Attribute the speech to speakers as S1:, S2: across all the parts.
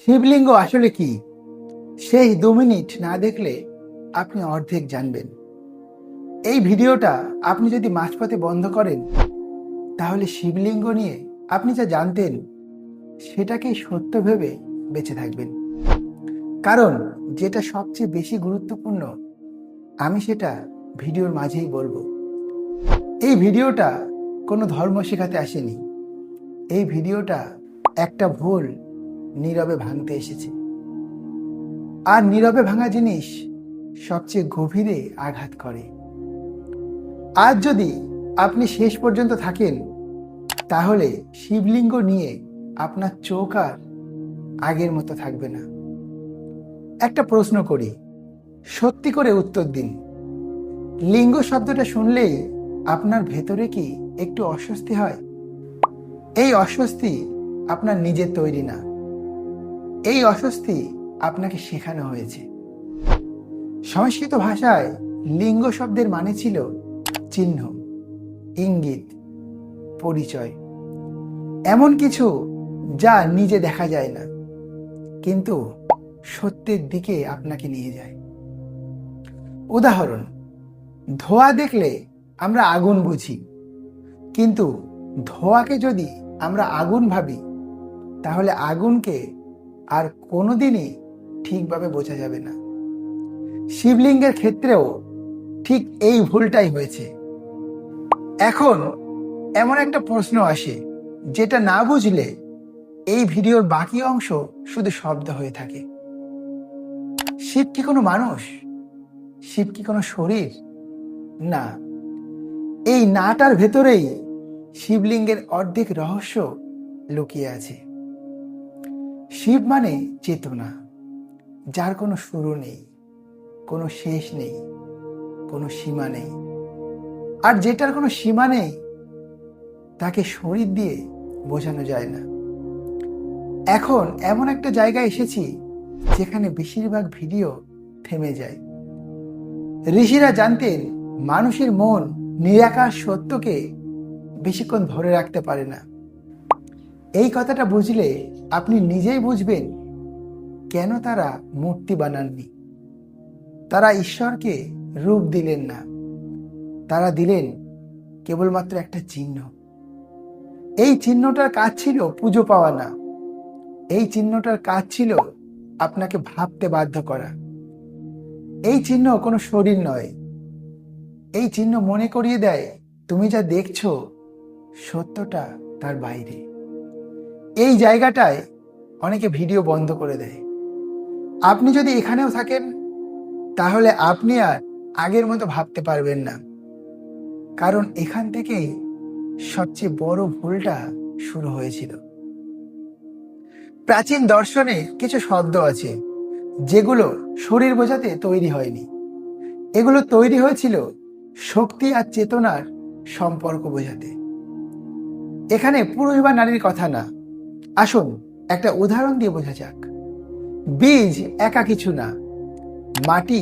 S1: শিবলিঙ্গ আসলে কি? সেই 2 মিনিট না দেখলে আপনি অর্ধেক জানবেন। এই ভিডিওটা আপনি যদি মাঝপথে বন্ধ করেন, তাহলে শিবলিঙ্গ নিয়ে আপনি যা জানতেন সেটাকেই সত্য ভেবে বেঁচে থাকবেন। কারণ যেটা সবচেয়ে বেশি গুরুত্বপূর্ণ, আমি সেটা ভিডিওর মাঝেই বলবো। এই ভিডিওটা কোনো ধর্ম শেখাতে আসেনি। এই ভিডিওটা একটা ভুল নীরবে ভাঙতে এসেছে। আর নীরবে ভাঙা জিনিস সবচেয়ে গভীরে আঘাত করে। আজ যদি আপনি শেষ পর্যন্ত থাকেন, তাহলে শিবলিঙ্গ নিয়ে আপনার চোখ আর আগের মতো থাকবে না। একটা প্রশ্ন করি, সত্যি করে উত্তর দিন। লিঙ্গ শব্দটা শুনলেই আপনার ভেতরে কি একটু অস্বস্তি হয়? এই অস্বস্তি আপনার নিজের তৈরি না। এই অস্বস্তি আপনাকে শেখানো হয়েছে। সংস্কৃত ভাষায় লিঙ্গ শব্দের মানে ছিল চিহ্ন, ইঙ্গিত, পরিচয়, এমন কিছু যা নিজে দেখা যায় না, কিন্তু সত্যের দিকে আপনাকে নিয়ে যায়। উদাহরণ, ধোঁয়া দেখলে আমরা আগুন বুঝি, কিন্তু ধোঁয়াকে যদি আমরা আগুন ভাবি, তাহলে আগুনকে আর কোনোদিনই ঠিকভাবে বোঝা যাবে না। শিবলিঙ্গের ক্ষেত্রেও ঠিক এই ভুলটাই হয়েছে। এখন এমন একটা প্রশ্ন আসে, যেটা না বুঝলে এই ভিডিওর বাকি অংশ শুধু শব্দ হয়ে থাকে। শিব কি কোনো মানুষ? শিব কি কোনো শরীর? না। এই নাটার ভেতরেই শিবলিঙ্গের অর্ধেক রহস্য লুকিয়ে আছে। শিব মানে চেতনা, যার কোনো শুরু নেই, কোনো শেষ নেই, কোনো সীমা নেই। আর যেটার কোনো সীমা নেই, তাকে শরীর দিয়ে বোঝানো যায় না। এখন এমন একটা জায়গায় এসেছি যেখানে বেশিরভাগ ভিডিও থেমে যায়। ঋষিরা জানতেন মানুষের মন নিরাকার সত্যকে বেশিক্ষণ ধরে রাখতে পারে না। এই কথাটা বুঝলে আপনি নিজেই বুঝবেন কেন তারা মূর্তি বানাননি। তারা ঈশ্বরকে রূপ দিলেন না, তারা দিলেন কেবলমাত্র একটা চিহ্ন। এই চিহ্নটার কাজ ছিল পুজো পাওয়া না, এই চিহ্নটার কাজ ছিল আপনাকে ভাবতে বাধ্য করা। এই চিহ্ন কোনো শরীর নয়, এই চিহ্ন মনে করিয়ে দেয় তুমি যা দেখছো সত্যটা তার বাইরে। এই জায়গাটায় অনেকে ভিডিও বন্ধ করে দেয়। আপনি যদি এখানেও থাকেন, তাহলে আপনি আর আগের মতো ভাবতে পারবেন না। কারণ এখান থেকেই সবচেয়ে বড় ভুলটা শুরু হয়েছিল। প্রাচীন দর্শনে কিছু শব্দ আছে যেগুলো শরীর বোঝাতে তৈরি হয়নি। এগুলো তৈরি হয়েছিল শক্তি আর চেতনার সম্পর্ক বোঝাতে। এখানে পুরুষ বা নারীর কথা না। আসুন একটা উদাহরণ দিয়ে বোঝা যাক। বীজ একা কিছু না, মাটি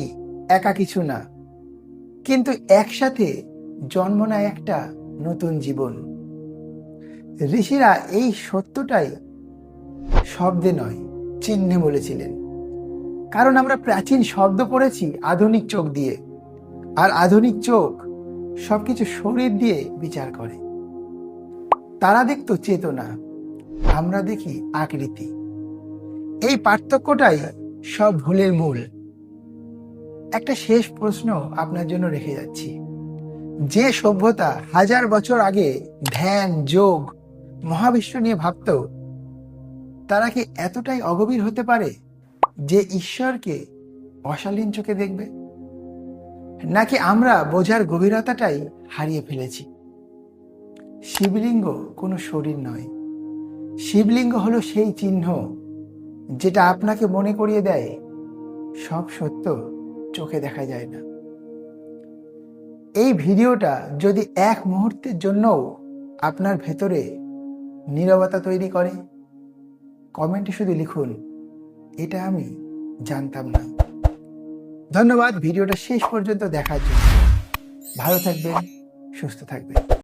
S1: একা কিছু না, কিন্তু একসাথে জন্ম নেয় একটা নতুন জীবন। ঋষিরা এই সত্যটাই শব্দে নয়, চিহ্নে বলেছিলেন। কারণ আমরা প্রাচীন শব্দ পড়েছি আধুনিক চোখ দিয়ে, আর আধুনিক চোখ সবকিছু শরীর দিয়ে বিচার করে। তারা দেখতো চেতনা, আমরা দেখি আকৃতি। এই পার্থক্যটাই সব ভুলের মূল। একটা শেষ প্রশ্ন আপনার জন্য রেখে যাচ্ছি। যে সভ্যতা 1000 বছর আগে ধ্যান, যোগ, মহাবিশ্ব নিয়ে ভাবত, তারা কি এতটাই অগভীর হতে পারে যে ঈশ্বরকে অশালীন চোখে দেখবে? নাকি আমরা বোঝার গভীরতাটাই হারিয়ে ফেলেছি? শিবলিঙ্গ কোনো শরীর নয়। শিবলিঙ্গ হলো সেই চিহ্ন যেটা আপনাকে মনে করিয়ে দেয় সব সত্য চোখে দেখা যায় না। এই ভিডিওটা যদি এক মুহূর্তের জন্যও আপনার ভেতরে নীরবতা তৈরি করে, কমেন্টে শুধু লিখুন, এটা আমি জানতাম না। ধন্যবাদ ভিডিওটা শেষ পর্যন্ত দেখার জন্য। ভালো থাকবেন, সুস্থ থাকবেন।